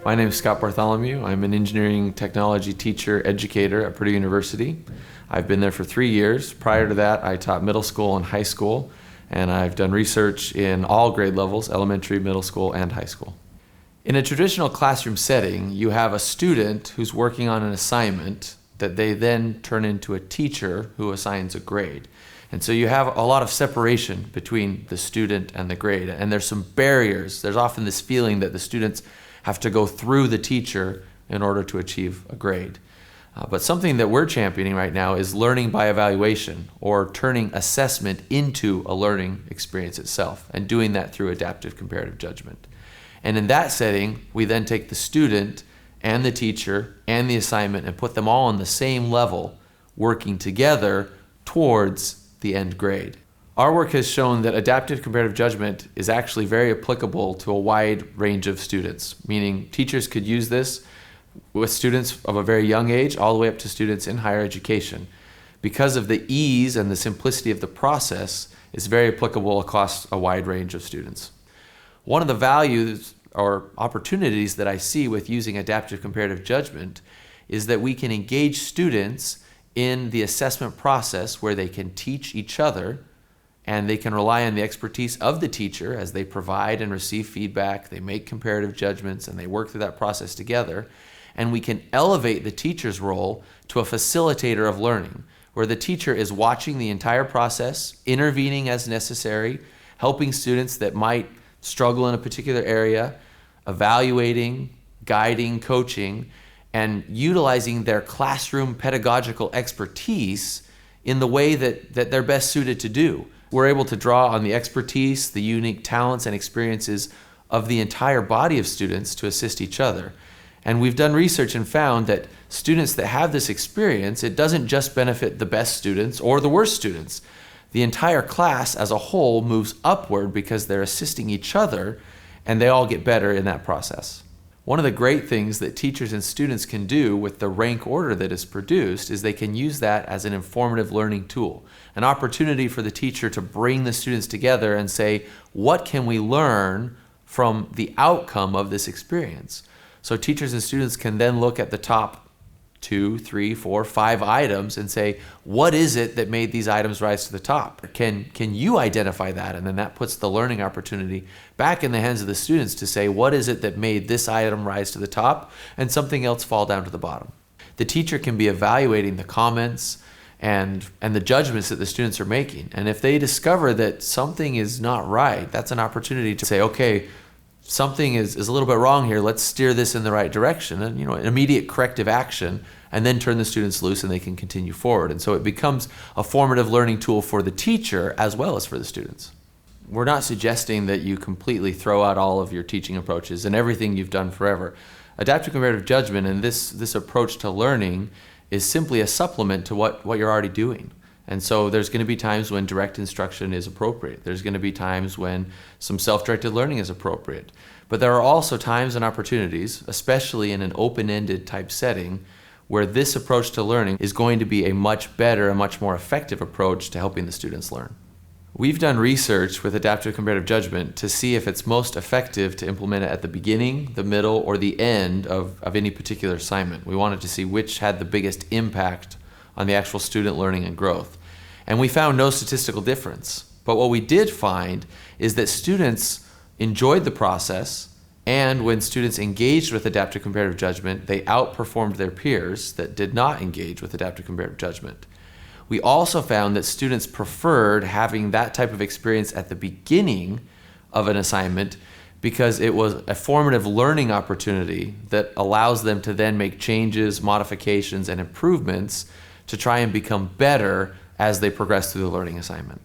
My name is Scott Bartholomew. I'm an engineering technology teacher educator at Purdue University. I've been there for 3 years. Prior to that, I taught middle school and high school, and I've done research in all grade levels, elementary, middle school, and high school. In a traditional classroom setting, you have a student who's working on an assignment that they then turn into a teacher who assigns a grade. And so you have a lot of separation between the student and the grade, and there's some barriers. There's often this feeling that the students have to go through the teacher in order to achieve a grade. But something that we're championing right now is learning by evaluation, or turning assessment into a learning experience itself, and doing that through adaptive comparative judgment. And in that setting, we then take the student and the teacher and the assignment and put them all on the same level, working together towards the end grade. Our work has shown that adaptive comparative judgment is actually very applicable to a wide range of students, meaning teachers could use this with students of a very young age all the way up to students in higher education. Because of the ease and the simplicity of the process, it's very applicable across a wide range of students. One of the values or opportunities that I see with using adaptive comparative judgment is that we can engage students in the assessment process where they can teach each other, and they can rely on the expertise of the teacher as they provide and receive feedback, they make comparative judgments, and they work through that process together. And we can elevate the teacher's role to a facilitator of learning, where the teacher is watching the entire process, intervening as necessary, helping students that might struggle in a particular area, evaluating, guiding, coaching, and utilizing their classroom pedagogical expertise in the way that they're best suited to do. We're able to draw on the expertise, the unique talents and experiences of the entire body of students to assist each other. And we've done research and found that students that have this experience, it doesn't just benefit the best students or the worst students. The entire class as a whole moves upward because they're assisting each other, and they all get better in that process. One of the great things that teachers and students can do with the rank order that is produced is they can use that as an informative learning tool, an opportunity for the teacher to bring the students together and say, what can we learn from the outcome of this experience? So teachers and students can then look at the top 2, 3, 4, 5 items and say, what is it that made these items rise to the top? Can you identify that? And then that puts the learning opportunity back in the hands of the students to say, what is it that made this item rise to the top and something else fall down to the bottom? The teacher can be evaluating the comments and the judgments that the students are making. And if they discover that something is not right, that's an opportunity to say, okay, something is a little bit wrong here, let's steer this in the right direction, and an immediate corrective action, and then turn the students loose and they can continue forward. And so it becomes a formative learning tool for the teacher as well as for the students. We're not suggesting that you completely throw out all of your teaching approaches and everything you've done forever. Adaptive comparative judgment and this approach to learning is simply a supplement to what you're already doing. And so there's going to be times when direct instruction is appropriate. There's going to be times when some self-directed learning is appropriate. But there are also times and opportunities, especially in an open-ended type setting, where this approach to learning is going to be a much better and much more effective approach to helping the students learn. We've done research with adaptive comparative judgment to see if it's most effective to implement it at the beginning, the middle, or the end of any particular assignment. We wanted to see which had the biggest impact on the actual student learning and growth. And we found no statistical difference. But what we did find is that students enjoyed the process, and when students engaged with adaptive comparative judgment, they outperformed their peers that did not engage with adaptive comparative judgment. We also found that students preferred having that type of experience at the beginning of an assignment because it was a formative learning opportunity that allows them to then make changes, modifications, and improvements to try and become better as they progress through the learning assignment.